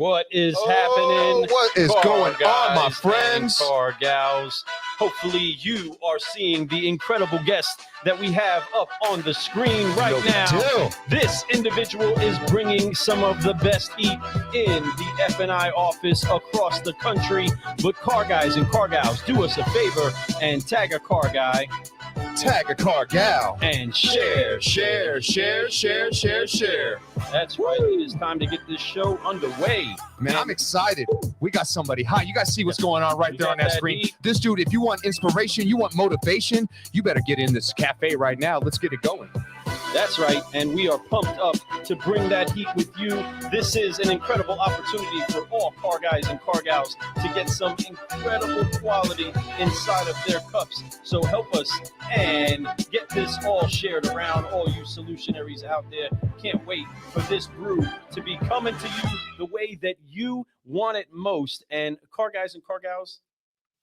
What is happening? What is car going on, my guys friends? and car gals. Hopefully you are seeing the incredible guest that we have up on the screen right now. This individual is bringing some of the best heat in the F&I office across the country. But car guys and car gals, do us a favor and tag a car guy. Tag a car gal. And share. That's right. It is time to get this show underway. Man, I'm excited. We got somebody hot. You guys see what's going on right there on that screen. This dude, if you want inspiration, you want motivation, you better get in this cafe right now. Let's get it going. That's right, and we are pumped up to bring that heat with you. This is an incredible opportunity for all car guys and car gals to get some incredible quality inside of their cups. So help us and get this all shared around, all you solutionaries out there. Can't wait for this brew to be coming to you the way that you want it most. And car guys and car gals,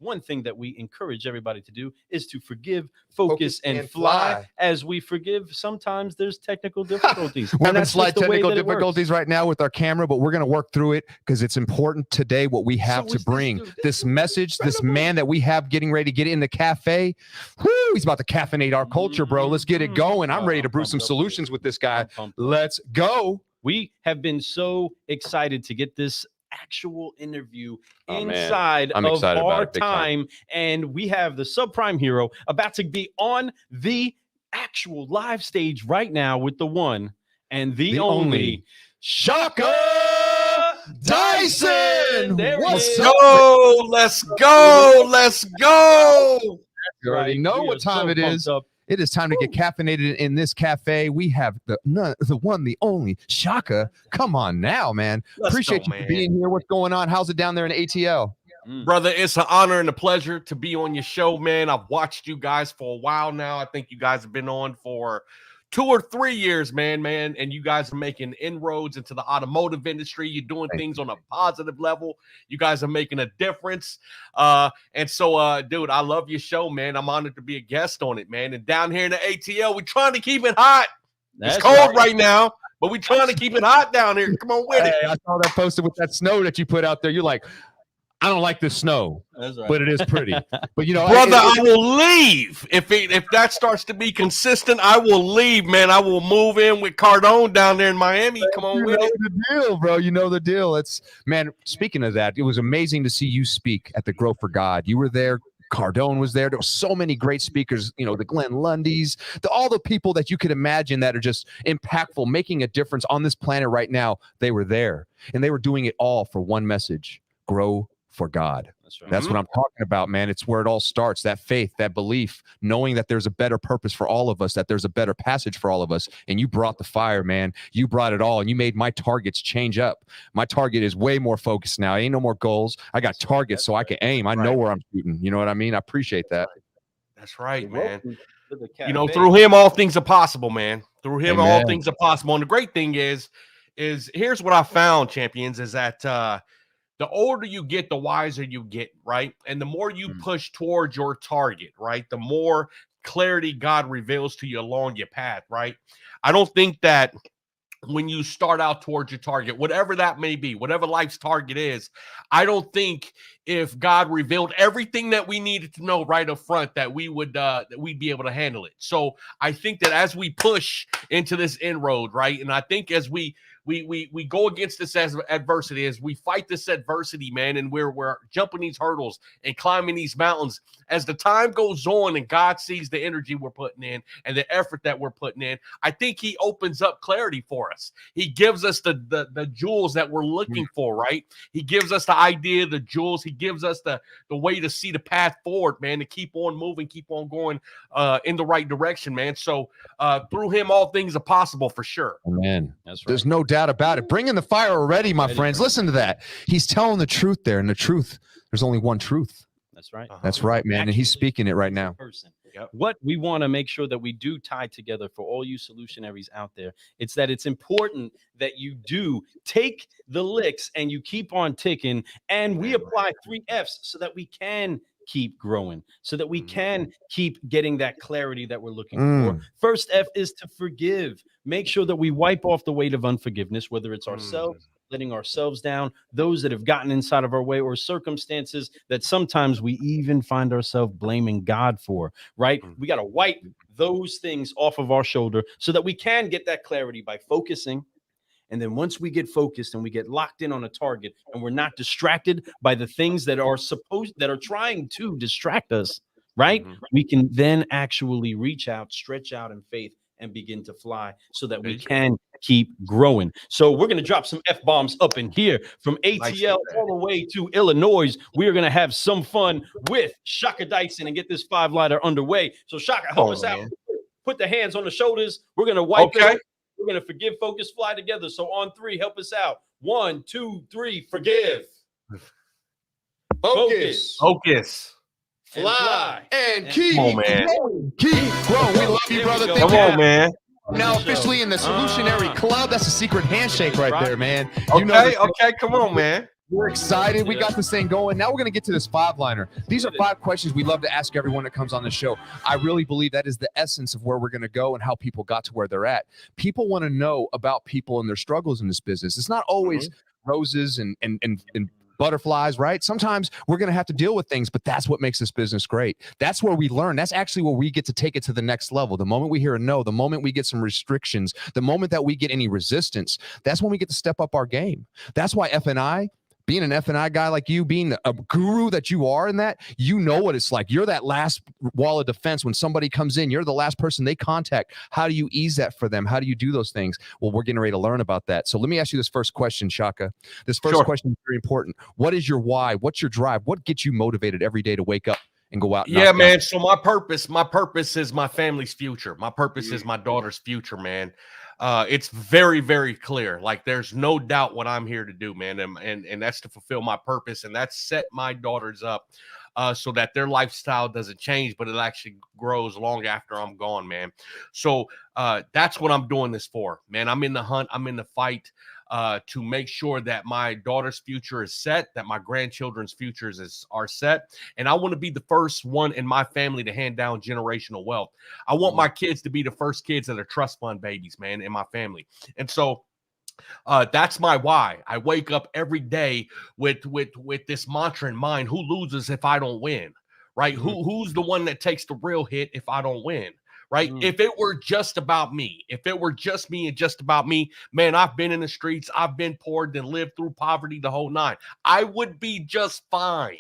one thing that we encourage everybody to do is to forgive, focus and fly. As we forgive, sometimes there's technical difficulties. We're having slight technical difficulties right now with our camera, but we're going to work through it because it's important today what we have to bring. This message, this man that we have getting ready to get in the cafe. Woo, he's about to caffeinate our culture, bro. Let's get it going. I'm ready to brew some solutions with this guy. Let's go. We have been so excited to get this actual interview inside of our time, and we have the subprime hero about to be on the actual live stage right now with the one and the only Shaka Dyson. Let's go. Let's go. You already know what time it is. It is time to get caffeinated in this cafe. We have the one, the only Shaka. Come on now, man. Appreciate you being here. What's going on? How's it down there in ATL? Brother, it's an honor and a pleasure to be on your show, man. I've watched you guys for a while now. I think you guys have been on for 2 or 3 years, man, and you guys are making inroads into the automotive industry. You're doing things on a positive level. You guys are making a difference. And so, dude, I love your show, man. I'm honored to be a guest on it, man. And down here in the ATL, we're trying to keep it hot. It's cold right now, but we're trying to keep it hot down here. Come on with it. I saw that posted with that snow that you put out there. You're like, I don't like the snow, but it is pretty. But you know, brother, I will leave if that starts to be consistent. I will leave, man. I will move in with Cardone down there in Miami. Come on, with it. The deal, bro. You know the deal. It's man. Speaking of that, it was amazing to see you speak at the Grow for God. You were there. Cardone was there. There were so many great speakers, you know, the Glenn Lundys, all the people that you could imagine that are just impactful, making a difference on this planet right now. They were there, and they were doing it all for one message: grow for God. That's what I'm talking about, man. It's where it all starts. That faith, that belief, knowing that there's a better purpose for all of us, that there's a better passage for all of us. And you brought the fire, man. You brought it all, and you made my targets change up. My target is way more focused now. Ain't no more goals. I got targets so I can aim. I know where I'm shooting. You know what I mean? I appreciate that. That's right, man. You know, through him, all things are possible, man. Through him, all things are possible. And the great thing is here's what I found, champions, is that the older you get, the wiser you get, right? And the more you push towards your target, right? The more clarity God reveals to you along your path, right? I don't think that when you start out towards your target, whatever that may be, whatever life's target is, I don't think if God revealed everything that we needed to know right up front that we would that we'd be able to handle it. So I think that as we push into this inroad, right? And I think as we go against this adversity, as we fight this adversity, man, and we're jumping these hurdles and climbing these mountains. As the time goes on and God sees the energy we're putting in and the effort that we're putting in, I think he opens up clarity for us. He gives us the jewels that we're looking for, right? He gives us the idea, the jewels. He gives us the way to see the path forward, man, to keep on moving, keep on going in the right direction, man. So through him, all things are possible for sure. Amen. That's right. There's no doubt about it. Bring in the fire already, my friends. Listen to that. He's telling the truth there, and the truth, there's only one truth. That's right. That's right, man. And he's speaking it right now. What we want to make sure that we do tie together for all you solutionaries out there, it's that it's important that you do take the licks and you keep on ticking, and we apply 3 F's so that we can keep growing, so that we can keep getting that clarity that we're looking for. First F is to forgive. Make sure that we wipe off the weight of unforgiveness, whether it's ourselves letting ourselves down, those that have gotten inside of our way, or circumstances that sometimes we even find ourselves blaming God for, right? We got to wipe those things off of our shoulder so that we can get that clarity by focusing. And then once we get focused and we get locked in on a target and we're not distracted by the things that are trying to distract us, right? We can then actually reach out, stretch out in faith, and begin to fly so that we can keep growing. So we're going to drop some F-bombs up in here from ATL all the way to Illinois. We are going to have some fun with Shaka Dyson and get this 5-liter underway. So Shaka, help us out. Put the hands on the shoulders. We're going to wipe it. We're going to forgive, focus, fly together. So on 3, help us out. 1, 2, 3, forgive. Focus. Fly. And keep Come on, man. Keep growing. We love you, brother. Come on, man. Now officially in the Solutionary Club. That's a secret handshake right there, man. Okay, come on, man. We're excited. We got this thing going. Now we're going to get to this 5-liner. These are 5 questions we love to ask everyone that comes on the show. I really believe that is the essence of where we're going to go and how people got to where they're at. People want to know about people and their struggles in this business. It's not always roses and butterflies, right? Sometimes we're going to have to deal with things, but that's what makes this business great. That's where we learn. That's actually where we get to take it to the next level. The moment we hear a no, the moment we get some restrictions, the moment that we get any resistance, that's when we get to step up our game. That's why F&I, being an F&I guy like you, being a guru that you are in that, you know what it's like. You're that last wall of defense when somebody comes in. You're the last person they contact. How do you ease that for them? How do you do those things? Well, we're getting ready to learn about that. So let me ask you this first question, Shaka. This first question is very important. What is your why? What's your drive? What gets you motivated every day to wake up and go out? Yeah, man. So my purpose is my family's future. My purpose is my daughter's future, man. It's very, very clear. Like there's no doubt what I'm here to do, man. And that's to fulfill my purpose. And that's set my daughters up so that their lifestyle doesn't change, but it actually grows long after I'm gone, man. So that's what I'm doing this for, man. I'm in the hunt. I'm in the fight to make sure that my daughter's future is set, that my grandchildren's futures are set. And I want to be the first one in my family to hand down generational wealth. I want my kids to be the first kids that are trust fund babies, man, in my family. And so that's my why. I wake up every day with this mantra in mind: who loses if I don't win, right? Who's the one that takes the real hit if I don't win? Right? If it were just about me, if it were just me and just about me, man, I've been in the streets, I've been poor, then lived through poverty, the whole 9. I would be just fine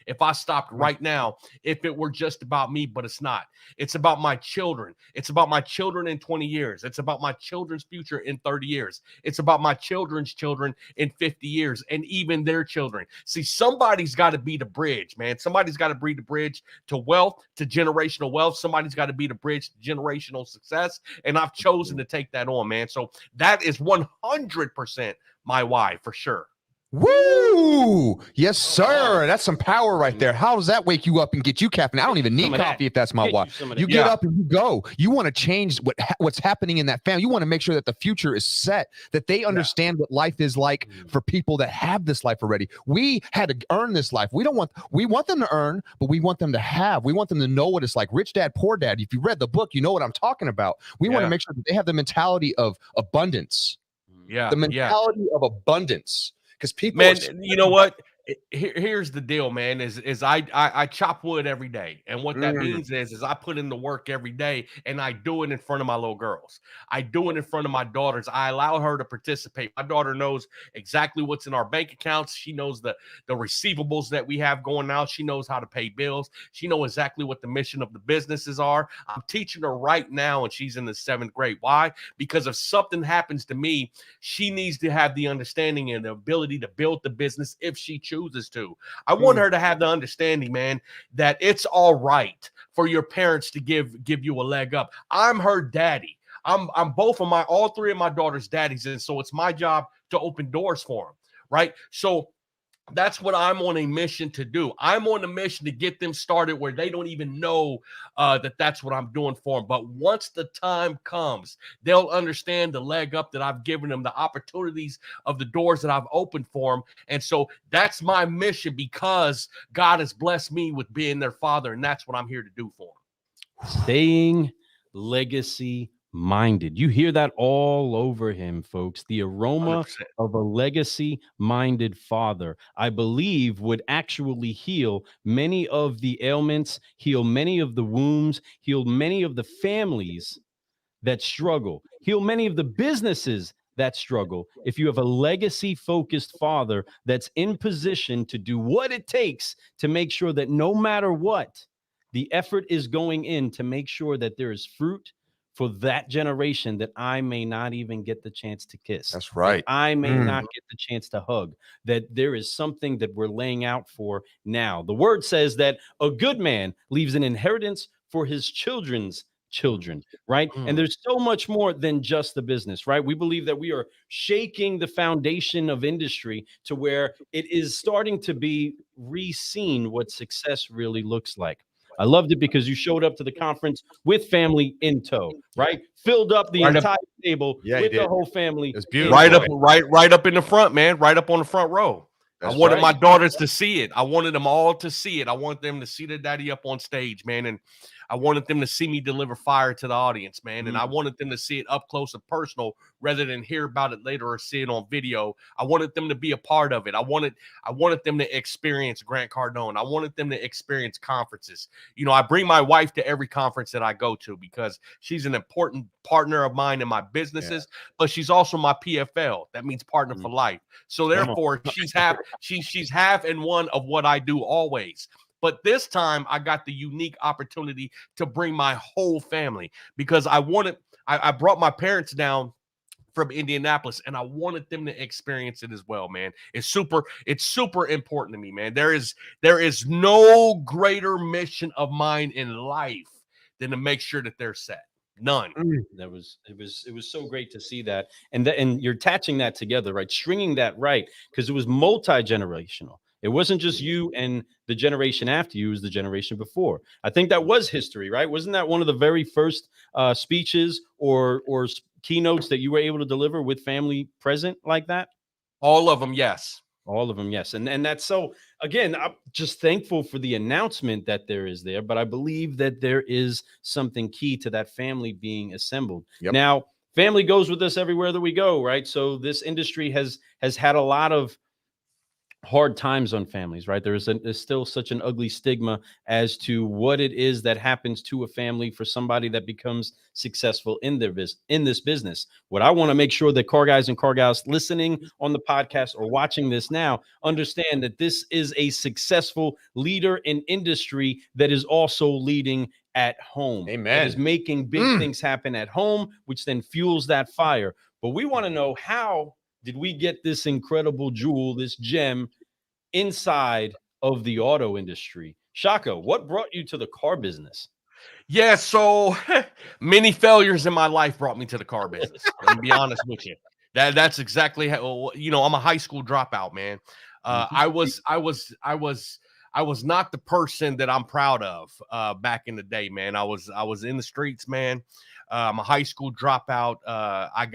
if I stopped right now, if it were just about me, but it's not. It's about my children. It's about my children in 20 years. It's about my children's future in 30 years. It's about my children's children in 50 years and even their children. See, somebody's got to be the bridge, man. Somebody's got to be the bridge to wealth, to generational wealth. Somebody's got to be the bridge to generational success. And I've chosen to take that on, man. So that is 100% my why for sure. Woo! Yes, sir. That's some power right there. How does that wake you up and get you caffeine? I don't even need coffee if that's my why. You get up and you go. You want to change what's happening in that family. You want to make sure that the future is set, that they understand what life is like for people that have this life already. We had to earn this life. We want them to earn, but we want them to have. We want them to know what it's like. Rich Dad, Poor Dad. If you read the book, you know what I'm talking about. We want to make sure that they have the mentality of abundance. The mentality of abundance. Because people, man, you know what? Here's the deal, man. Is I chop wood every day, and what that means is I put in the work every day, and I do it in front of my little girls. I do it in front of my daughters. I allow her to participate. My daughter knows exactly what's in our bank accounts. She knows the receivables that we have going out. She knows how to pay bills. She knows exactly what the mission of the businesses are. I'm teaching her right now, and she's in the 7th grade. Why? Because if something happens to me, she needs to have the understanding and the ability to build the business if she chooses to. I want her to have the understanding, man, that it's all right for your parents to give you a leg up. I'm her daddy. I'm all 3 of my daughter's daddies, and so it's my job to open doors for them, right? So that's what I'm on a mission to do. I'm on a mission to get them started where they don't even know that that's what I'm doing for them. But once the time comes, they'll understand the leg up that I've given them, the opportunities of the doors that I've opened for them. And so that's my mission, because God has blessed me with being their father, and that's what I'm here to do for them. Staying legacy minded. You hear that all over him, folks. The aroma 100%. of a legacy minded father, I believe, would actually heal many of the ailments, heal many of the wounds, heal many of the families that struggle, heal many of the businesses that struggle. If you have a legacy focused father that's in position to do what it takes to make sure that no matter what, the effort is going in to make sure that there is fruit for that generation that I may not even get the chance to kiss. That's right. That I may not get the chance to hug, that there is something that we're laying out for now. The word says that a good man leaves an inheritance for his children's children, right? And there's so much more than just the business, right? We believe that we are shaking the foundation of industry to where it is starting to be re-seen what success really looks like. I loved it because you showed up to the conference with family in tow, right? Filled up the Right up- entire table Yeah, you with the did. whole family. It's beautiful. Right up, right up in the front, man. Right up on the front row. That's I wanted right. my daughters to see it. I wanted them all to see it. I wanted them to see their daddy up on stage, man. And I wanted them to see me deliver fire to the audience, man. And I wanted them to see it up close and personal rather than hear about it later or see it on video. I wanted them to be a part of it. I wanted them to experience Grant Cardone. I wanted them to experience conferences. You know, I bring my wife to every conference that I go to because she's an important partner of mine in my businesses, but she's also my PFL. That means partner for life. So therefore, she's half and one of what I do always. But this time I got the unique opportunity to bring my whole family because I brought my parents down from Indianapolis and I wanted them to experience it as well, man. It's super important to me, man. There is no greater mission of mine in life than to make sure that they're set. None. It was so great to see that. And you're attaching that together, right? Stringing that right, because it was multi-generational. It wasn't just you and the generation after you, it was the generation before. I think that was history, right? Wasn't that one of the very first speeches or keynotes that you were able to deliver with family present like that? All of them, yes. All of them, yes. And that's so, again, I'm just thankful for the announcement that there is there, but I believe that there is something key to that family being assembled. Yep. Now, family goes with us everywhere that we go, right? So this industry has had a lot of hard times on families, right? There's still such an ugly stigma as to what it is that happens to a family for somebody that becomes successful in this business. What I want to make sure that car guys and car gals listening on the podcast or watching this now understand that this is a successful leader in industry that is also leading at home. Amen. That is making big things happen at home, which then fuels that fire. But we want to know, how did we get this incredible jewel, this gem, inside of the auto industry? Shaka, what brought you to the car business? Yeah, so many failures in my life brought me to the car business. Let me be honest with you. That's exactly how, you know, I'm a high school dropout, man. I was not the person that I'm proud of back in the day, man. I was in the streets, man. I'm a high school dropout. I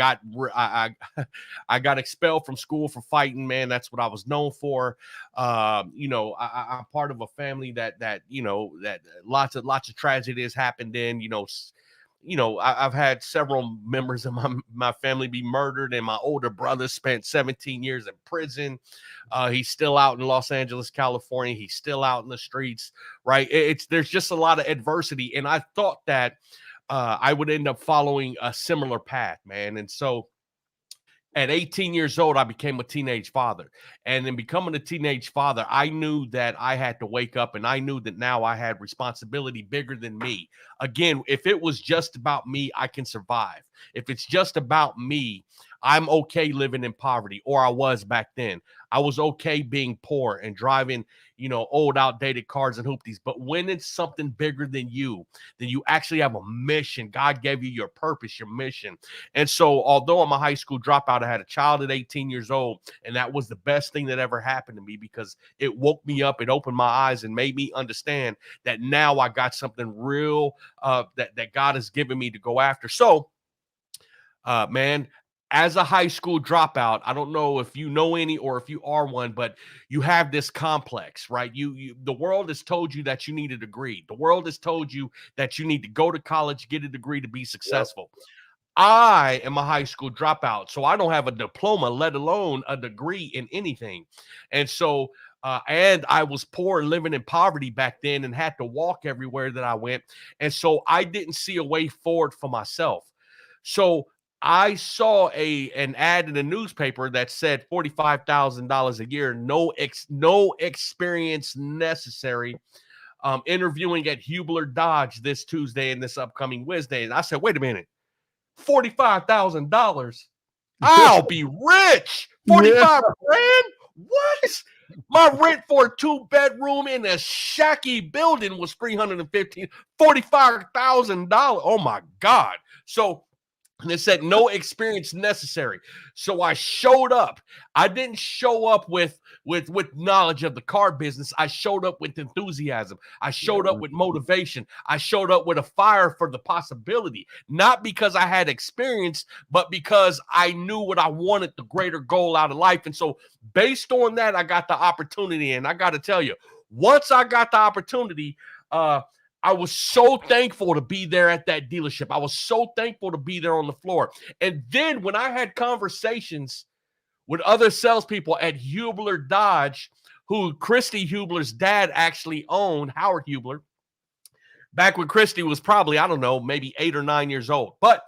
got expelled from school for fighting, man. That's what I was known for. You know, I'm part of a family that you know, that lots of tragedy has happened in. I've had several members of my family be murdered, and my older brother spent 17 years in prison. He's still out in Los Angeles, California. He's still out in the streets, right? There's just a lot of adversity, and I thought that I would end up following a similar path, man. And so at 18 years old, I became a teenage father. And in becoming a teenage father, I knew that I had to wake up, and I knew that now I had responsibility bigger than me. Again, if it was just about me, I can survive. If it's just about me, I'm okay living in poverty, or I was back then. I was okay being poor and driving, old outdated cars and hoopties. But when it's something bigger than you, then you actually have a mission. God gave you your purpose, your mission. And so although I'm a high school dropout, I had a child at 18 years old, and that was the best thing that ever happened to me, because it woke me up, it opened my eyes, and made me understand that now I got something real that God has given me to go after. So, man, as a high school dropout, I don't know if you know any or if you are one, but you have this complex, right? The world has told you that you need a degree. The world has told you that you need to go to college, get a degree to be successful. I am a high school dropout, so I don't have a diploma, let alone a degree in anything. And so, and I was poor, living in poverty back then, and had to walk everywhere that I went. And so I didn't see a way forward for myself. So I saw an ad in the newspaper that said $45,000 a year, no experience necessary. Interviewing at Hubler Dodge this Tuesday and this upcoming Wednesday. And I said, wait a minute. $45,000. I'll be rich. 45 grand? What? My rent for a 2-bedroom in a shacky building was $45,000. Oh my God. So, and it said no experience necessary. So I showed up. I didn't show up with knowledge of the car business. I showed up with enthusiasm. I showed up with motivation. I showed up with a fire for the possibility, not because I had experience, but because I knew what I wanted, the greater goal out of life. And so based on that, I got the opportunity. And I got to tell you, once I got the opportunity, I was so thankful to be there at that dealership. I was so thankful to be there on the floor. And then when I had conversations with other salespeople at Hubler Dodge, who Christy Hubler's dad actually owned, Howard Hubler, back when Christy was probably, I don't know, maybe 8 or 9 years old. But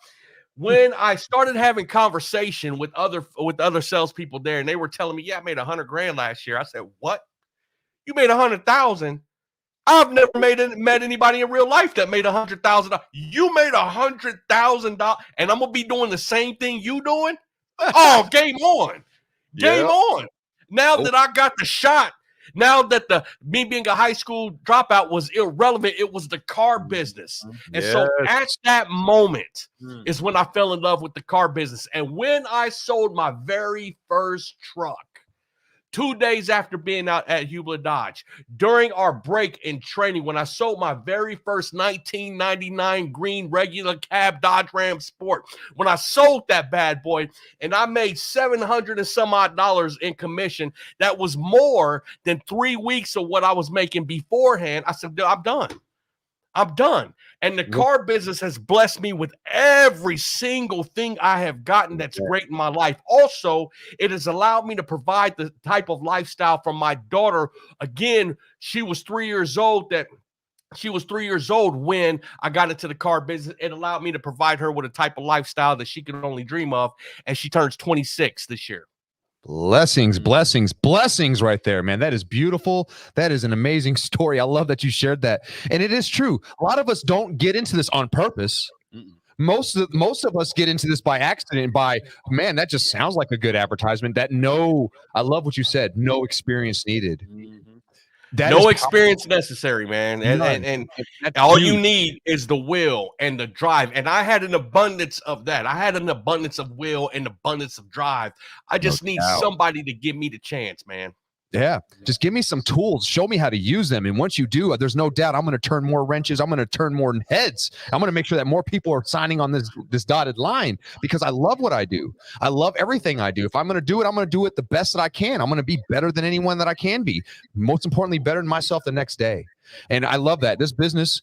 when I started having conversation with other salespeople there, and they were telling me, yeah, I made $100,000 last year. I said, what? You made $100,000? I've never met anybody in real life that made $100,000. You made $100,000, and I'm gonna be doing the same thing you doing. Oh, game on, game on. Now that I got the shot, now that me being a high school dropout was irrelevant, it was the car business. And so at that moment is when I fell in love with the car business. And when I sold my very first truck, 2 days after being out at Hubler Dodge, during our break in training, when I sold my very first 1999 green regular cab Dodge Ram Sport, when I sold that bad boy and I made $700 and some odd in commission, that was more than 3 weeks of what I was making beforehand. I said, I'm done. I'm done. And the car business has blessed me with every single thing I have gotten that's great in my life. Also, it has allowed me to provide the type of lifestyle for my daughter. Again, she was 3 years old when I got into the car business. It allowed me to provide her with a type of lifestyle that she could only dream of. And she turns 26 this year. Blessings right there, man. That is beautiful. That is an amazing story. I love that you shared that. And it is true. A lot of us don't get into this on purpose. Most of us get into this by accident, man, that just sounds like a good advertisement. I love what you said. No experience needed. No experience necessary, man. And all you need is the will and the drive. And I had an abundance of that. I had an abundance of will and abundance of drive. I just need somebody to give me the chance, man. Yeah. Just give me some tools. Show me how to use them. And once you do, there's no doubt I'm going to turn more wrenches. I'm going to turn more heads. I'm going to make sure that more people are signing on this dotted line because I love what I do. I love everything I do. If I'm going to do it, I'm going to do it the best that I can. I'm going to be better than anyone that I can be. Most importantly, better than myself the next day. And I love that. This business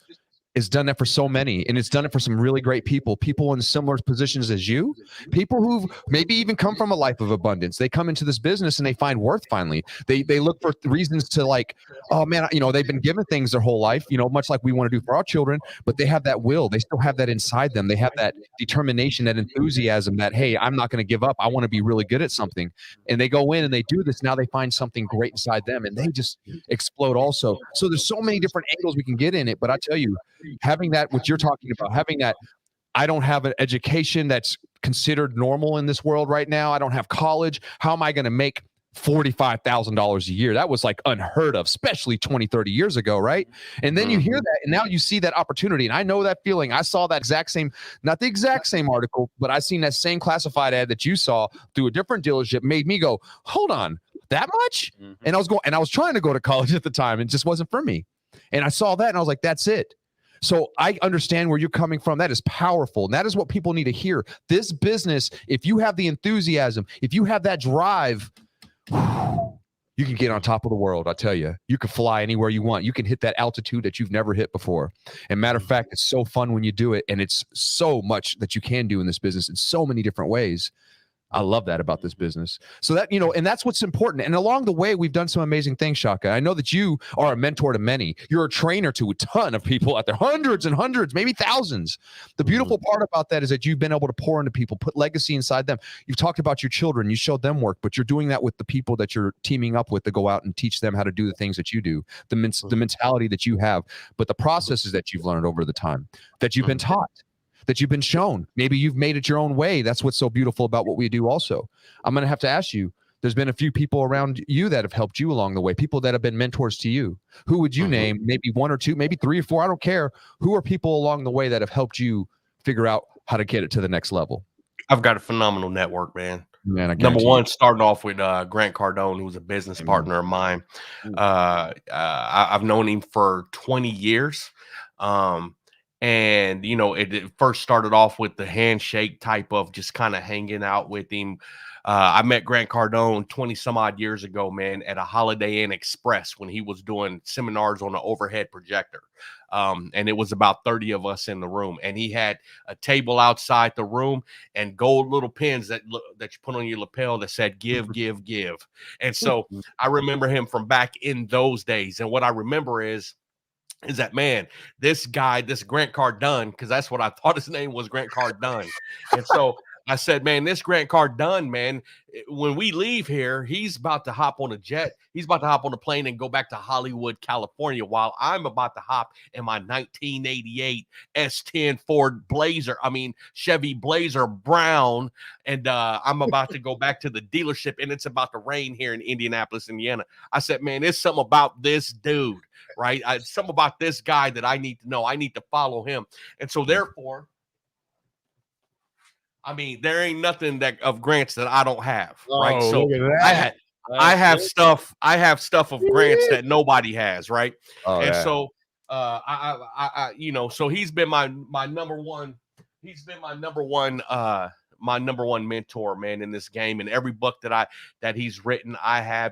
has done that for so many, and it's done it for some really great people in similar positions as you, people who've maybe even come from a life of abundance. They come into this business and they find worth finally. They look for reasons to like, oh man, they've been given things their whole life, much like we want to do for our children, but they have that will. They still have that inside them. They have that determination, that enthusiasm that, hey, I'm not going to give up. I want to be really good at something. And they go in and they do this. Now they find something great inside them and they just explode also. So there's so many different angles we can get in it, but I tell you, having that, what you're talking about, having that, I don't have an education that's considered normal in this world right now. I don't have college. How am I going to make $45,000 a year? That was like unheard of, especially 20, 30 years ago, right? And then you hear that, and now you see that opportunity. And I know that feeling. I saw that exact same, not the exact same article, but I seen that same classified ad that you saw through a different dealership, made me go, hold on, that much? And I was trying to go to college at the time, and it just wasn't for me. And I saw that, and I was like, that's it. So I understand where you're coming from. That is powerful. And that is what people need to hear. This business, if you have the enthusiasm, if you have that drive, you you can get on top of the world. I tell you, you can fly anywhere you want. You can hit that altitude that you've never hit before. And matter of fact, it's so fun when you do it. And it's so much that you can do in this business in so many different ways. I love that about this business. So that, and that's what's important. And along the way, we've done some amazing things, Shaka. I know that you are a mentor to many. You're a trainer to a ton of people out there, hundreds and hundreds, maybe thousands. The beautiful part about that is that you've been able to pour into people, put legacy inside them. You've talked about your children. You showed them work, but you're doing that with the people that you're teaming up with to go out and teach them how to do the things that you do, the mentality that you have, but the processes that you've learned over the time, that you've been taught, that you've been shown. Maybe you've made it your own way. That's what's so beautiful about what we do also. I'm going to have to ask you, there's been a few people around you that have helped you along the way, people that have been mentors to you. Who would you name? Maybe one or two, maybe three or four, I don't care. Who are people along the way that have helped you figure out how to get it to the next level? I've got a phenomenal network, man. Man, Number one, starting off with Grant Cardone, who's a business partner of mine. I've known him for 20 years. And, it first started off with the handshake type of just kind of hanging out with him. I met Grant Cardone 20 some odd years ago, man, at a Holiday Inn Express when he was doing seminars on an overhead projector. And it was about 30 of us in the room. And he had a table outside the room and gold little pins that you put on your lapel that said, give, give, give. And so I remember him from back in those days. And what I remember is that, man, this guy, this Grant Cardone, because that's what I thought his name was, Grant Cardone. And so I said, man, this Grant Cardone, man, when we leave here, he's about to hop on a jet. He's about to hop on a plane and go back to Hollywood, California, while I'm about to hop in my 1988 S10 Ford Blazer. Chevy Blazer Brown. And I'm about to go back to the dealership, and it's about to rain here in Indianapolis, Indiana. I said, man, there's something about this dude, right? Something about this guy that I need to know. I need to follow him. And so therefore, there ain't nothing of Grant's that I don't have, right? So I have stuff of Grant's that nobody has, right? So so he's been my number one. He's been my number one mentor, man, in this game. And every book that he's written,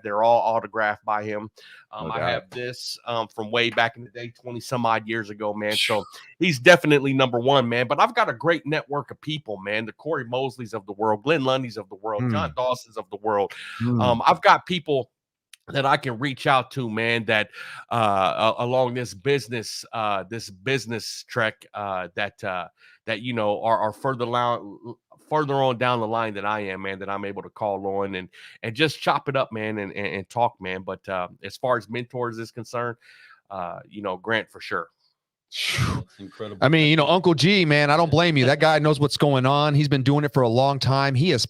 they're all autographed by him. I have this from way back in the day, 20 some odd years ago, man. So he's definitely number one, man. But I've got a great network of people, man. The Corey Mosleys of the world, Glenn Lundy's of the world, John Dawson's of the world. I've got people that I can reach out to, man, that along this business trek that are further on down the line than I am, man, that I'm able to call on and just chop it up, man, and talk, man. But as far as mentors is concerned, Grant for sure. That's incredible. Uncle G, man, I don't blame you. That guy knows what's going on. He's been doing it for a long time. He has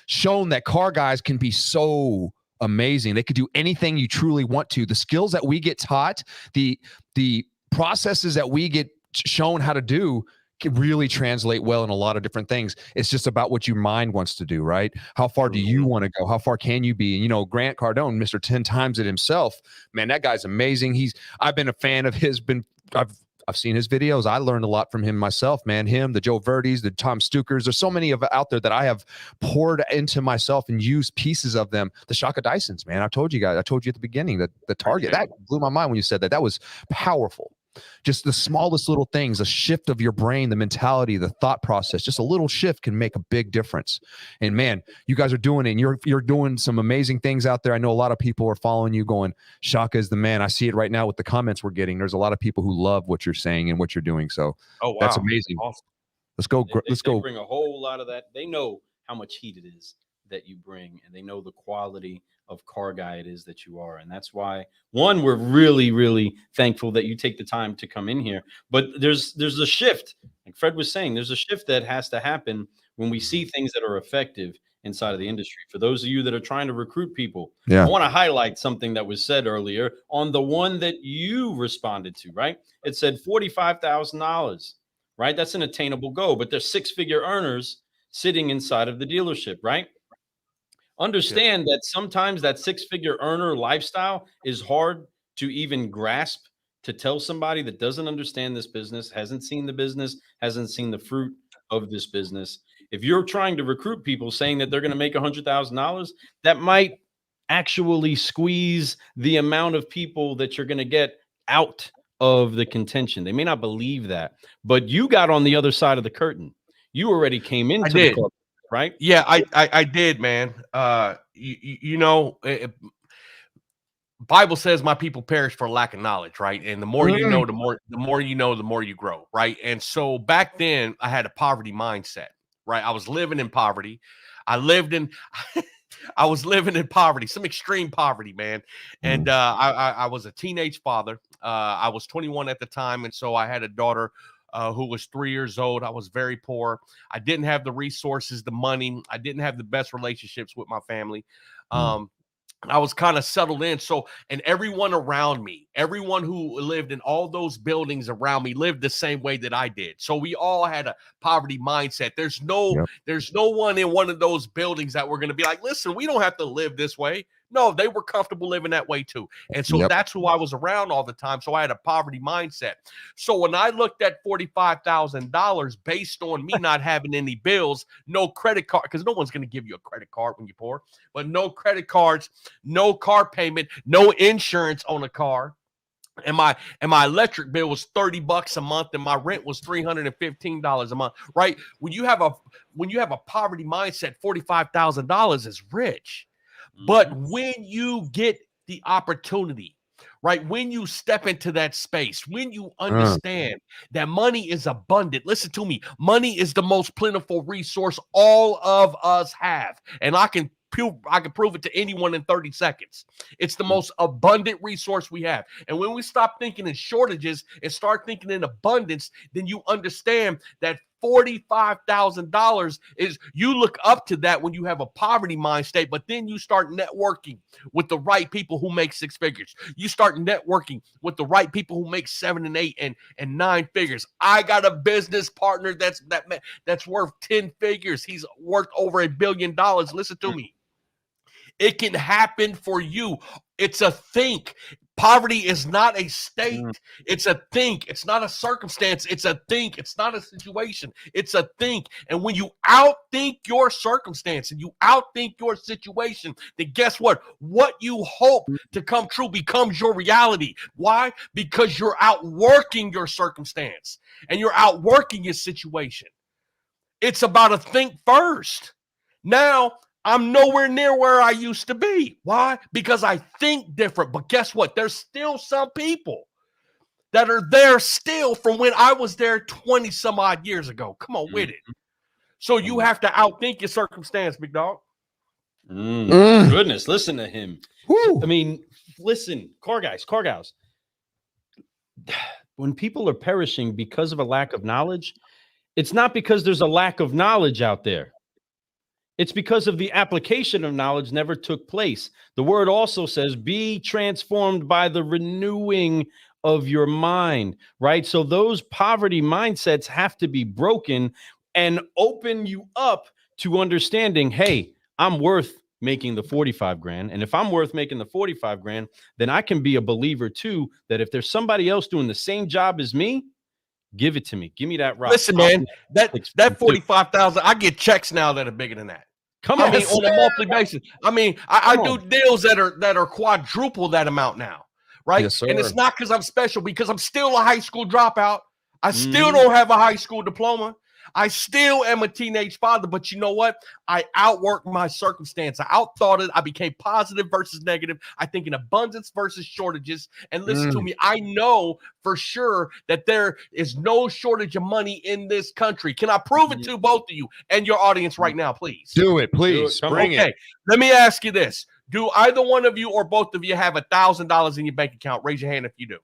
shown that car guys can be so amazing. They could do anything you truly want to. The skills that we get taught, the processes that we get shown how to do can really translate well in a lot of different things. It's just about what your mind wants to do, right? How far do you want to go? How far can you be? Grant Cardone, Mr. 10 times it himself, man, that guy's amazing. I've been a fan of his, I've seen his videos. I learned a lot from him myself, man. Him, the Joe Verdes, the Tom Stukers. There's so many out there that I have poured into myself and used pieces of them. The Shaka Dysons, man. I told you at the beginning that the Target, that blew my mind when you said that. That was powerful. Just the smallest little things, a shift of your brain, the mentality, the thought process, just a little shift can make a big difference. And man, you guys are doing it, and you're doing some amazing things out there. I know a lot of people are following you going, Shaka is the man. I see it right now with the comments we're getting. There's a lot of people who love what you're saying and what you're doing. So that's amazing. Awesome. Let's go. Let's go. Bring a whole lot of that. They know how much heat it is that you bring, and they know the quality of car guy it is that you are. And that's why, one, we're really, really thankful that you take the time to come in here. But there's a shift, like Fred was saying, there's a shift that has to happen when we see things that are effective inside of the industry. For those of you that are trying to recruit people, I want to highlight something that was said earlier on the one that you responded to, right? It said $45,000, right? That's an attainable goal, but there's six-figure earners sitting inside of the dealership, right? Understand that sometimes that six-figure earner lifestyle is hard to even grasp, to tell somebody that doesn't understand this business, hasn't seen the business, hasn't seen the fruit of this business. If you're trying to recruit people saying that they're going to make $100,000, that might actually squeeze the amount of people that you're going to get out of the contention. They may not believe that, but you got on the other side of the curtain. You already came into the club, right? Yeah, I did, man. You know, Bible says my people perish for lack of knowledge, right? And the more you know, the more you know, the more you grow, right? And so back then I had a poverty mindset, right? I was living in poverty. I was living in poverty, some extreme poverty, man. And I was a teenage father. I was 21 at the time, and so I had a daughter who was 3 years old. I was very poor. I didn't have the resources, the money. I didn't have the best relationships with my family. I was kind of settled in. So, and everyone around me, everyone who lived in all those buildings around me lived the same way that I did. So we all had a poverty mindset. There's no one in one of those buildings that we're going to be like, listen, we don't have to live this way. No, they were comfortable living that way too. And so that's who I was around all the time. So I had a poverty mindset. So when I looked at $45,000 based on me not having any bills, no credit card, because no one's going to give you a credit card when you're poor, but no credit cards, no car payment, no insurance on a car. And my electric bill was $30 a month, and my rent was $315 a month. Right? When you have a poverty mindset, $45,000 is rich. But when you get the opportunity, right, when you step into that space, when you understand that money is abundant, listen to me, money is the most plentiful resource all of us have. And I can prove it to anyone in 30 seconds. It's the most abundant resource we have. And when we stop thinking in shortages and start thinking in abundance, then you understand that $45,000 is, you look up to that when you have a poverty mind state, but then you start networking with the right people who make six figures. You start networking with the right people who make 7 and 8 and 9 figures. I got a business partner that's worth 10 figures. He's worth over $1 billion. Listen to me. It can happen for you. It's a think. Poverty is not a state. It's a think. It's not a circumstance. It's a think. It's not a situation. It's a think. And when you outthink your circumstance and you outthink your situation, then guess what? What you hope to come true becomes your reality. Why? Because you're outworking your circumstance and you're outworking your situation. It's about a think first. Now, I'm nowhere near where I used to be. Why? Because I think different. But guess what? There's still some people that are there still from when I was there 20 some odd years ago. Come on with it. So you have to outthink your circumstance, big dog. Goodness, listen to him. I mean, listen, car guys. When people are perishing because of a lack of knowledge, it's not because there's a lack of knowledge out there. It's because of the application of knowledge never took place. The word also says, be transformed by the renewing of your mind, right? So those poverty mindsets have to be broken and open you up to understanding, hey, I'm worth making the 45 grand. And if I'm worth making the 45 grand, then I can be a believer too, that if there's somebody else doing the same job as me, give it to me. Give me that rock. Listen, man, that 45,000, I get checks now that are bigger than that. Come on, on a monthly basis. I mean, I do deals that are quadruple that amount now, right? Yes, and it's not because I'm special, because I'm still a high school dropout. I still don't have a high school diploma. I still am a teenage father, but you know what? I outworked my circumstance. I outthought it. I became positive versus negative. I think in abundance versus shortages. And listen to me, I know for sure that there is no shortage of money in this country. Can I prove it to both of you and your audience right now, please? Do it, please. Bring it. Let me ask you this. Do either one of you or both of you have $1,000 in your bank account? Raise your hand if you do.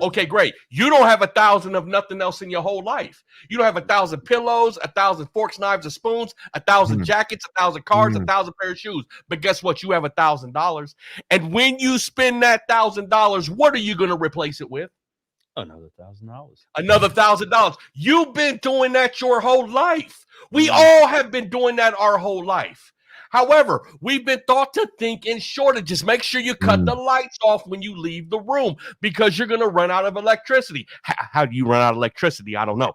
Okay, great. You don't have 1,000 of nothing else in your whole life. You don't have 1,000 pillows, 1,000 forks, knives, and spoons, 1,000 jackets, 1,000 cars, 1,000 pair of shoes. But guess what? You have $1,000. And when you spend that $1,000, what are you going to replace it with? Another $1,000. Another $1,000. You've been doing that your whole life. We all have been doing that our whole life. However, we've been taught to think in shortages. Make sure you cut the lights off when you leave the room because you're going to run out of electricity. How do you run out of electricity? I don't know.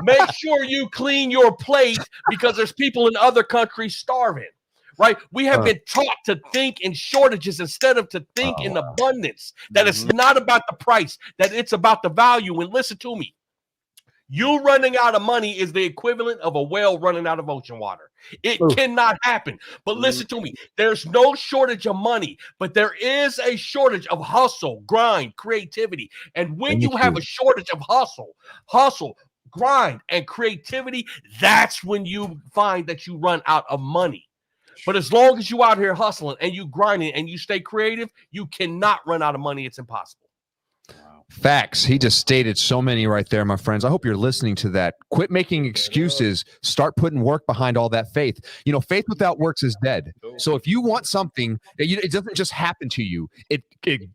Make sure you clean your plate because there's people in other countries starving, right? We have been taught to think in shortages instead of to think in abundance, that it's not about the price, that it's about the value. And listen to me. You running out of money is the equivalent of a whale running out of ocean water. It cannot happen. But listen to me. There's no shortage of money, but there is a shortage of hustle, grind, creativity. And when you have a shortage of hustle, grind, and creativity, that's when you find that you run out of money. But as long as you out here hustling and you grinding and you stay creative, you cannot run out of money. It's impossible. Facts. He just stated so many right there, my friends. I hope you're listening to that. Quit making excuses. Start putting work behind all that faith. You know, faith without works is dead. So if you want something, it doesn't just happen to you.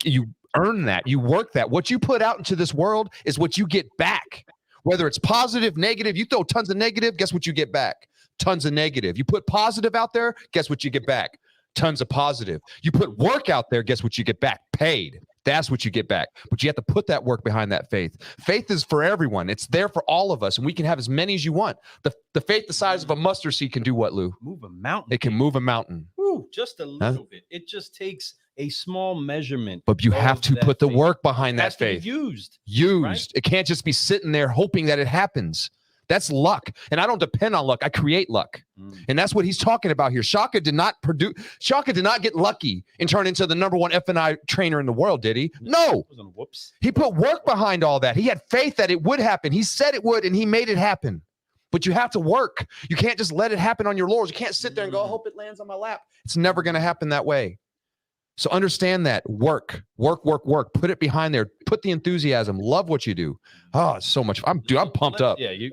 You earn that. You work that. What you put out into this world is what you get back. Whether it's positive, negative, you throw tons of negative, guess what you get back? Tons of negative. You put positive out there, guess what you get back? Tons of positive. You put work out there, guess what you get back? Paid. That's what you get back. But you have to put that work behind that faith. Faith is for everyone. It's there for all of us, and we can have as many as you want. The faith the size of a mustard seed can do what, Lou? Move a mountain. It can move a mountain. Ooh, just a little bit. It just takes a small measurement. But you have to put the work behind that faith. Used. Right? It can't just be sitting there hoping that it happens. That's luck. And I don't depend on luck. I create luck. And that's what he's talking about here. Shaka did not get lucky and turn into the #1 F&I trainer in the world, did he? No. Whoops. He put work behind all that. He had faith that it would happen. He said it would, and he made it happen. But you have to work. You can't just let it happen on your laurels. You can't sit there and go, I hope it lands on my lap. It's never going to happen that way. So understand that. Work. Put it behind there. Put the enthusiasm. Love what you do. Oh, it's so much. I'm pumped up. Yeah,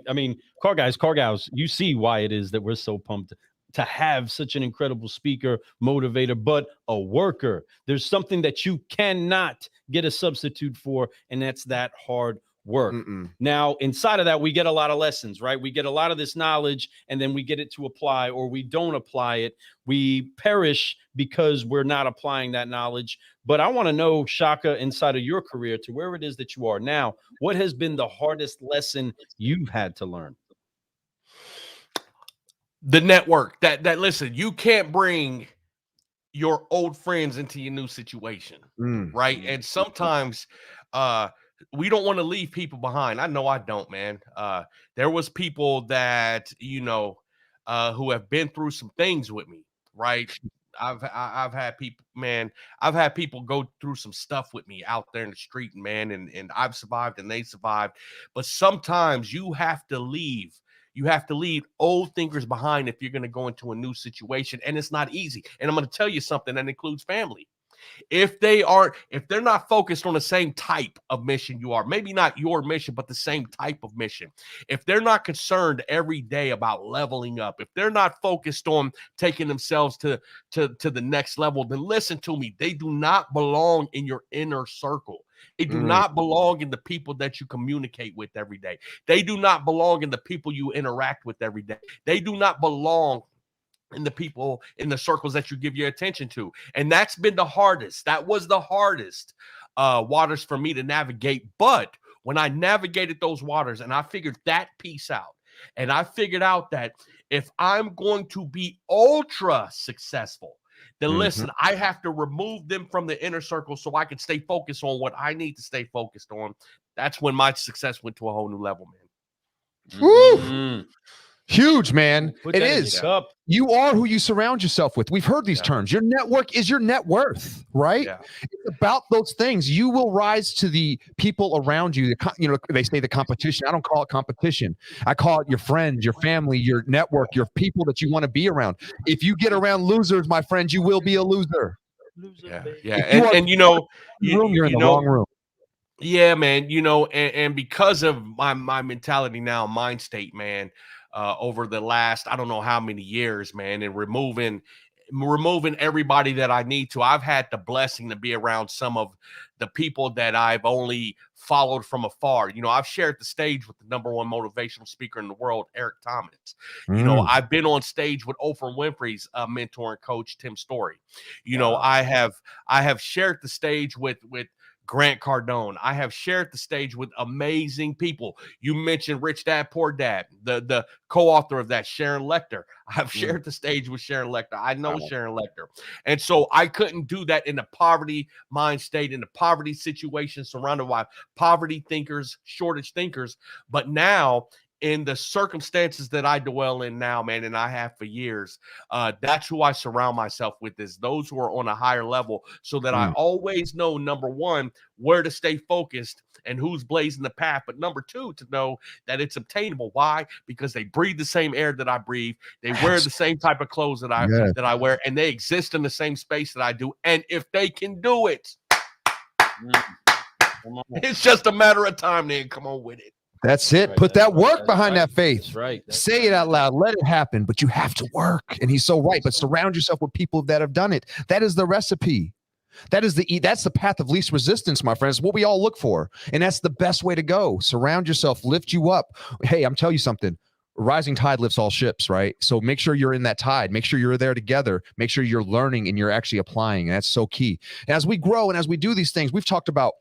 car guys, car gals, you see why it is that we're so pumped to have such an incredible speaker, motivator, but a worker. There's something that you cannot get a substitute for, and that's that hard work. Now, inside of that, we get a lot of lessons, right? We get a lot of this knowledge, and then we get it to apply, or we don't apply it. We perish because we're not applying that knowledge. But I want to know, Shaka, inside of your career, to where it is that you are now, what has been the hardest lesson you've had to learn? The network. That listen, you can't bring your old friends into your new situation, right? And sometimes we don't want to leave people behind. I know I don't, man. There was people that, who have been through some things with me, right? I've had people, man, I've had people go through some stuff with me out there in the street, man, and I've survived and they survived. But sometimes you have to leave. You have to leave old thinkers behind if you're going to go into a new situation, and it's not easy. And I'm going to tell you something that includes family. If they're not focused on the same type of mission you are, maybe not your mission, but the same type of mission. If they're not concerned every day about leveling up, if they're not focused on taking themselves to the next level, then listen to me. They do not belong in your inner circle. They do not belong in the people that you communicate with every day. They do not belong in the people you interact with every day. They do not belong in the people in the circles that you give your attention to. And that's been the hardest. That was the hardest waters for me to navigate. But when I navigated those waters and I figured that piece out, and I figured out that if I'm going to be ultra successful, then listen, I have to remove them from the inner circle so I can stay focused on what I need to stay focused on. That's when my success went to a whole new level, man. Woo! Huge, man. Put it that in is. your cup. You are who you surround yourself with. We've heard these terms. Your network is your net worth, right? Yeah. It's about those things. You will rise to the people around you. They say the competition. I don't call it competition. I call it your friends, your family, your network, your people that you want to be around. If you get around losers, my friends, you will be a loser. Yeah. And you're in the wrong room. Yeah, man. And because of my mentality now, mind state, man, over the last, I don't know how many years, man, and removing everybody that I need to. I've had the blessing to be around some of the people that I've only followed from afar. I've shared the stage with the #1 motivational speaker in the world, Eric Thomas. I've been on stage with Oprah Winfrey's mentor and coach, Tim Story. I have shared the stage with Grant Cardone. I have shared the stage with amazing people. You mentioned Rich Dad, Poor Dad, the co-author of that, Sharon Lecter. I have shared the stage with Sharon Lecter. I know Sharon Lecter. And so I couldn't do that in the poverty mind state, in the poverty situation, surrounded by poverty thinkers, shortage thinkers. But now, in the circumstances that I dwell in now, man, and I have for years, that's who I surround myself with, is those who are on a higher level, so that I always know, number one, where to stay focused and who's blazing the path. But number two, to know that it's obtainable. Why? Because they breathe the same air that I breathe. They wear the same type of clothes that I wear, and they exist in the same space that I do. And if they can do it, it's just a matter of time. Then come on with it. That's it. Right, Put that work behind that faith. That's right. Say it out loud. Let it happen. But you have to work. And he's so right. But surround yourself with people that have done it. That is the recipe. That's the path of least resistance, my friends. What we all look for. And that's the best way to go. Surround yourself. Lift you up. Hey, I'm telling you something. Rising tide lifts all ships, right? So make sure you're in that tide. Make sure you're there together. Make sure you're learning and you're actually applying. And that's so key. And as we grow and as we do these things, we've talked about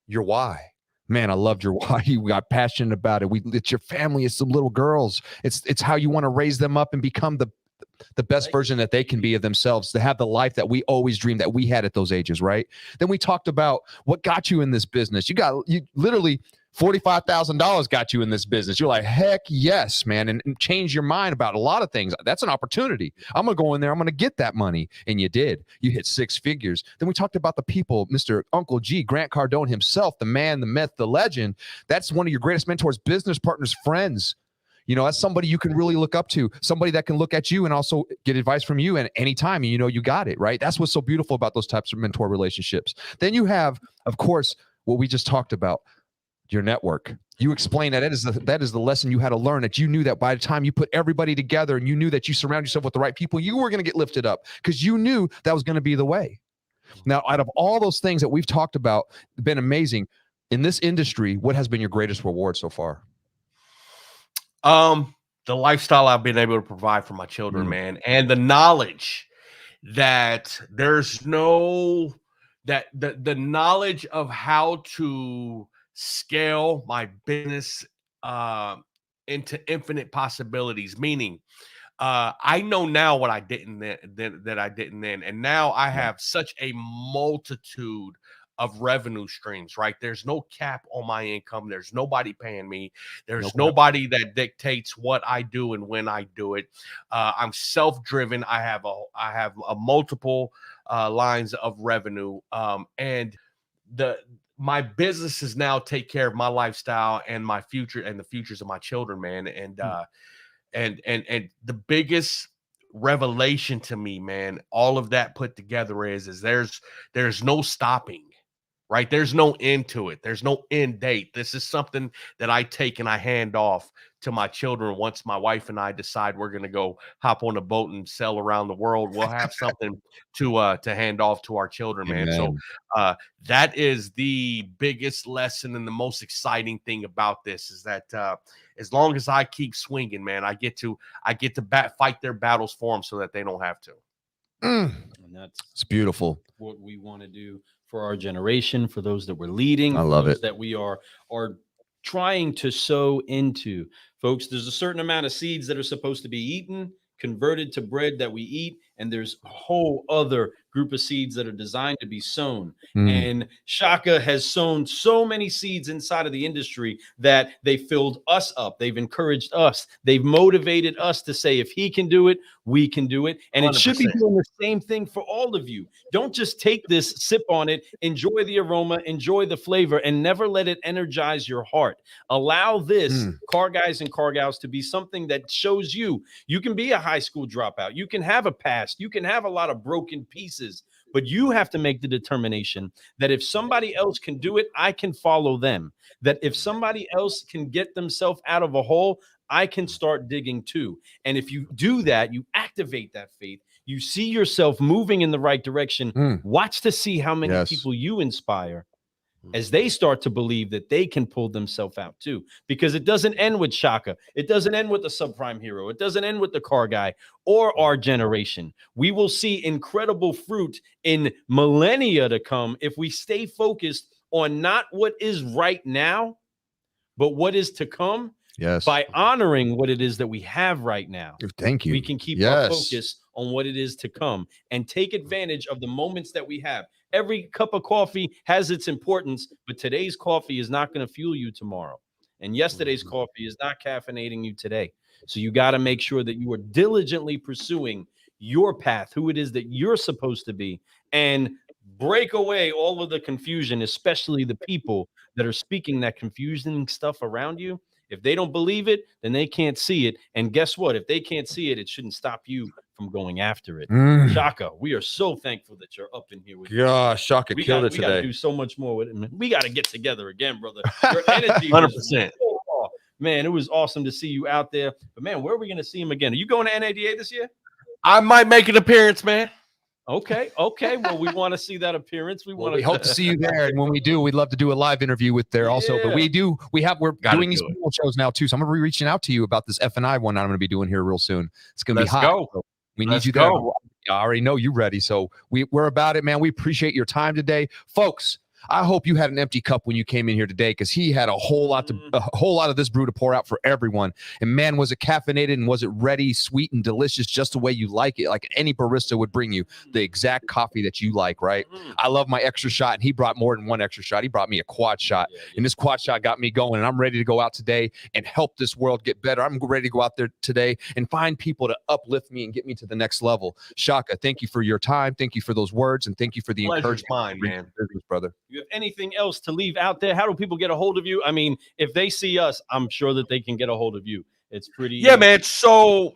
your why. Man, I loved your why. You got passionate about it. It's your family. It's some little girls. It's how you want to raise them up and become the best version that they can be of themselves, to have the life that we always dreamed that we had at those ages, right? Then we talked about what got you in this business. You literally $45,000 got you in this business. You're like, heck yes, man. And change your mind about a lot of things. That's an opportunity. I'm going to go in there. I'm going to get that money. And you did. You hit 6 figures. Then we talked about the people, Mr. Uncle G, Grant Cardone himself, the man, the myth, the legend. That's one of your greatest mentors, business partners, friends. You know, that's somebody you can really look up to, somebody that can look at you and also get advice from you at any time. And you know, you got it, right? That's what's so beautiful about those types of mentor relationships. Then you have, of course, what we just talked about, your network. You explain that that is the lesson you had to learn, that you knew that by the time you put everybody together and you knew that you surround yourself with the right people, you were going to get lifted up because you knew that was going to be the way. Now, out of all those things that we've talked about, been amazing in this industry, what has been your greatest reward so far? The lifestyle I've been able to provide for my children, man, and the knowledge that there's no, that the knowledge of how to scale my business into infinite possibilities. Meaning, I know now what I didn't that I didn't then, and now I have such a multitude of revenue streams, right? There's no cap on my income. There's nobody paying me. There's nobody that dictates what I do and when I do it. I'm self-driven. I have a multiple lines of revenue, and my businesses now take care of my lifestyle and my future and the futures of my children, man. And the biggest revelation to me, man, all of that put together is there's no stopping. Right? There's no end to it. There's no end date. This is something that I take and I hand off to my children. Once my wife and I decide we're going to go hop on a boat and sail around the world, we'll have something to hand off to our children, man. Amen. So that is the biggest lesson and the most exciting thing about this, is that as long as I keep swinging, man, I get to fight their battles for them so that they don't have to. And it's beautiful. What we want to do for our generation, for those that we're leading. I love it. That we are trying to sow into. Folks, there's a certain amount of seeds that are supposed to be eaten, converted to bread that we eat, and there's a whole other group of seeds that are designed to be sown. And Shaka has sown so many seeds inside of the industry that they filled us up. They've encouraged us. They've motivated us to say, if he can do it, we can do it. And 100%. It should be doing the same thing for all of you. Don't just take this, sip on it, enjoy the aroma, enjoy the flavor, and never let it energize your heart. Allow this, car guys and car gals, to be something that shows you can be a high school dropout. You can have a past. You can have a lot of broken pieces, but you have to make the determination that if somebody else can do it, I can follow them. That if somebody else can get themselves out of a hole, I can start digging too. And if you do that, you activate that faith. You see yourself moving in the right direction. Watch to see how many people you inspire as they start to believe that they can pull themselves out too. Because it doesn't end with Shaka. It doesn't end with the subprime hero. It doesn't end with the car guy or our generation. We will see incredible fruit in millennia to come if we stay focused on not what is right now, but what is to come. Yes. By honoring what it is that we have right now. Thank you. We can keep our focus on what it is to come and take advantage of the moments that we have. Every cup of coffee has its importance, but today's coffee is not going to fuel you tomorrow. And yesterday's coffee is not caffeinating you today. So you got to make sure that you are diligently pursuing your path, who it is that you're supposed to be, and break away all of the confusion, especially the people that are speaking that confusing stuff around you. If they don't believe it, then they can't see it. And guess what? If they can't see it, it shouldn't stop you from going after it. Shaka, we are so thankful that you're up in here with us. Shaka killed it today. We got to do so much more with it. We got to get together again, brother. Your energy 100%. Man, it was awesome to see you out there. But, man, where are we going to see him again? Are you going to NADA this year? I might make an appearance, man. Okay. Well, we want to see that appearance. We hope to see you there, and when we do, we'd love to do a live interview with there also. But we're doing these shows now too. So I'm gonna be reaching out to you about this F&I one I'm gonna be doing here real soon. It's gonna be hot. So we need you there. I already know you're ready, so we're about it, man. We appreciate your time today, folks. I hope you had an empty cup when you came in here today, because he had a whole lot of this brew to pour out for everyone. And man, was it caffeinated and was it ready, sweet and delicious, just the way you like it? Like any barista would bring you the exact coffee that you like, right? I love my extra shot, and he brought more than one extra shot. He brought me a quad shot, and this quad shot got me going. And I'm ready to go out today and help this world get better. I'm ready to go out there today and find people to uplift me and get me to the next level. Shaka, thank you for your time. Thank you for those words, and thank you for the encouragement, man. You Brother. have anything else to leave out there? How do people get a hold of you? I mean, if they see us, I'm sure that they can get a hold of you. It's pretty man. So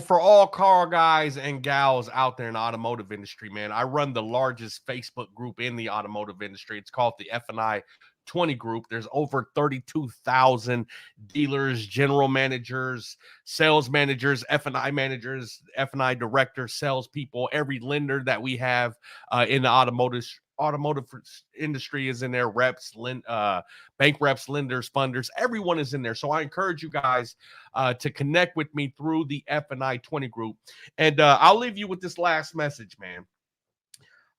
for all car guys and gals out there in the automotive industry, man, I run the largest Facebook group in the automotive industry. It's called the F&I 20 group. There's over 32,000 dealers, general managers, sales managers, F&I managers, F&I directors, salespeople. Every lender that we have in the automotive industry is in there. Reps, bank reps, lenders, funders, everyone is in there. So I encourage you guys to connect with me through the F&I 20 group. And I'll leave you with this last message, man.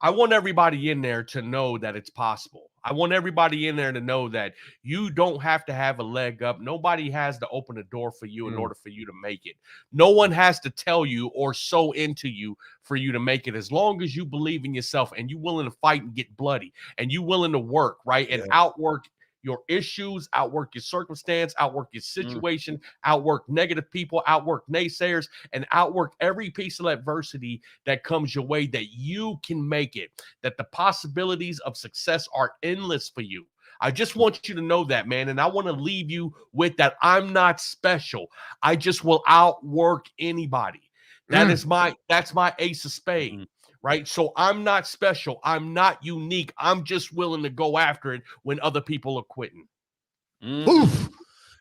I want everybody in there to know that it's possible. I want everybody in there to know that you don't have to have a leg up. Nobody has to open a door for you in order for you to make it. No one has to tell you or sew into you for you to make it. As long as you believe in yourself and you're willing to fight and get bloody and you're willing to work, right, and outwork your issues, outwork your circumstance, outwork your situation, outwork negative people, outwork naysayers, and outwork every piece of adversity that comes your way, that you can make it, that the possibilities of success are endless for you. I just want you to know that, man. And I want to leave you with that. I'm not special. I just will outwork anybody. That's my ace of spades. Right? So I'm not special. I'm not unique. I'm just willing to go after it when other people are quitting. Oof.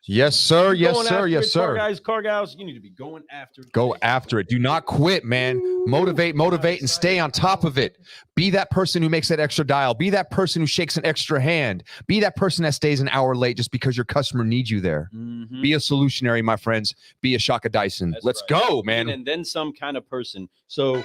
Yes, sir. Yes, sir. Yes, sir. Car guys, you need to be going after it. Go after it. Do not quit, man. Motivate, and stay on top of it. Be that person who makes that extra dial. Be that person who shakes an extra hand. Be that person that stays an hour late just because your customer needs you there. Be a solutionary, my friends. Be a Shaka Dyson. Let's go, man. And then some kind of person. So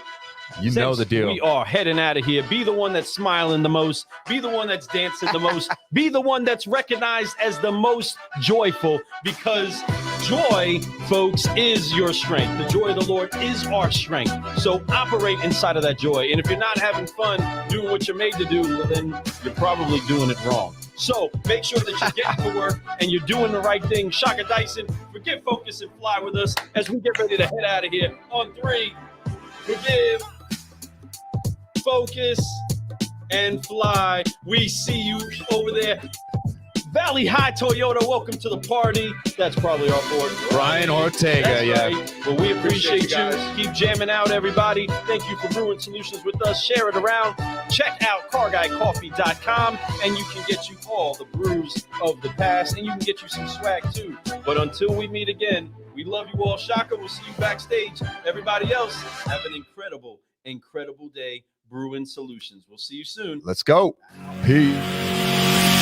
you know the deal. We are heading out of here. Be the one that's smiling the most. Be the one that's dancing the most. Be the one that's recognized as the most joyful, because joy, folks, is your strength. The joy of the Lord is our strength. So operate inside of that joy. And if you're not having fun doing what you're made to do, well, then you're probably doing it wrong. So make sure that you're getting to work and you're doing the right thing. Shaka Dyson, forget, focus, and fly with us as we get ready to head out of here. On 3, forgive, focus, and fly. We see you over there. Valley High Toyota, welcome to the party. That's probably our board. Brian Ortega, right. Well, we appreciate you. Keep jamming out, everybody. Thank you for brewing solutions with us. Share it around. Check out carguycoffee.com, and you can get you all the brews of the past, and you can get you some swag too. But until we meet again, we love you all. Shaka, we'll see you backstage. Everybody else, have an incredible, incredible day brewing solutions. We'll see you soon. Let's go. Peace.